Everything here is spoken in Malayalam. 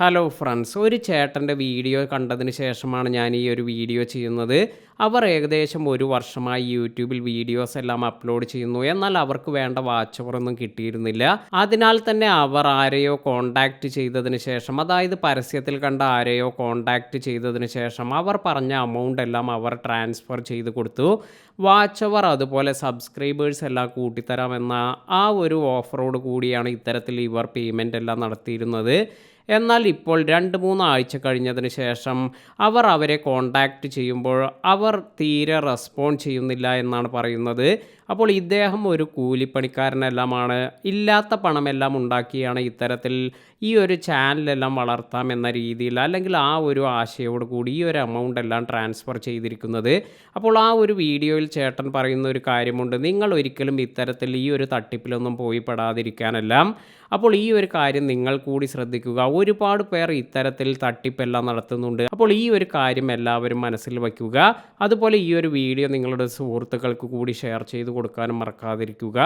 ഹലോ ഫ്രണ്ട്സ്, ഒരു ചേട്ടൻ്റെ വീഡിയോ കണ്ടതിന് ശേഷമാണ് ഞാൻ ഈ ഒരു വീഡിയോ ചെയ്യുന്നത്. അവർ ഏകദേശം ഒരു വർഷമായി യൂട്യൂബിൽ വീഡിയോസ് എല്ലാം അപ്ലോഡ് ചെയ്യുന്നു. എന്നാൽ അവർക്ക് വേണ്ട വാച്ച് അവറൊന്നും കിട്ടിയിരുന്നില്ല. അതിനാൽ തന്നെ അവർ ആരെയോ കോൺടാക്റ്റ് ചെയ്തതിന് ശേഷം, അതായത് പരസ്യത്തിൽ കണ്ട ആരെയോ കോൺടാക്റ്റ് ചെയ്തതിന് ശേഷം അവർ പറഞ്ഞ എമൗണ്ട് എല്ലാം അവർ ട്രാൻസ്ഫർ ചെയ്ത് കൊടുത്തു. വാച്ച് അവർ അതുപോലെ സബ്സ്ക്രൈബേഴ്സ് എല്ലാം കൂട്ടിത്തരാമെന്ന ആ ഒരു ഓഫറോട് കൂടിയാണ് ഇത്തരത്തിൽ ഇവർ പേയ്മെൻ്റ് എല്ലാം നടത്തിയിരുന്നത്. എന്നാൽ ഇപ്പോൾ 2-3 ആഴ്ച കഴിഞ്ഞതിന് ശേഷം അവർ അവരെ കോൺടാക്റ്റ് ചെയ്യുമ്പോൾ അവർ തീരെ റെസ്പോണ്ട് ചെയ്യുന്നില്ല എന്നാണ് പറയുന്നത്. അപ്പോൾ ഇദ്ദേഹം ഒരു കൂലിപ്പണിക്കാരനെല്ലാമാണ്. ഇല്ലാത്ത പണമെല്ലാം ഉണ്ടാക്കിയാണ് ഇത്തരത്തിൽ ഈ ഒരു ചാനലെല്ലാം വളർത്താം എന്ന രീതിയിൽ, അല്ലെങ്കിൽ ആ ഒരു ആശയോട് കൂടി ഈ ഒരു എമൗണ്ട് എല്ലാം ട്രാൻസ്ഫർ ചെയ്തിരിക്കുന്നത്. അപ്പോൾ ആ ഒരു വീഡിയോയിൽ ചേട്ടൻ പറയുന്ന ഒരു കാര്യമുണ്ട്: നിങ്ങൾ ഒരിക്കലും ഇത്തരത്തിൽ ഈ ഒരു തട്ടിപ്പിലൊന്നും പോയി പെടാതിരിക്കാനെല്ലാം. അപ്പോൾ ഈ ഒരു കാര്യം നിങ്ങൾ കൂടി ശ്രദ്ധിക്കുക. ഒരുപാട് പേർ ഇത്തരത്തിൽ തട്ടിപ്പെല്ലാം നടത്തുന്നുണ്ട്. അപ്പോൾ ഈ ഒരു കാര്യം എല്ലാവരും മനസ്സിൽ വയ്ക്കുക. അതുപോലെ ഈ ഒരു വീഡിയോ നിങ്ങളുടെ സുഹൃത്തുക്കൾക്ക് കൂടി ഷെയർ ചെയ്ത് കൊടുക്കാനും മറക്കാതിരിക്കുക.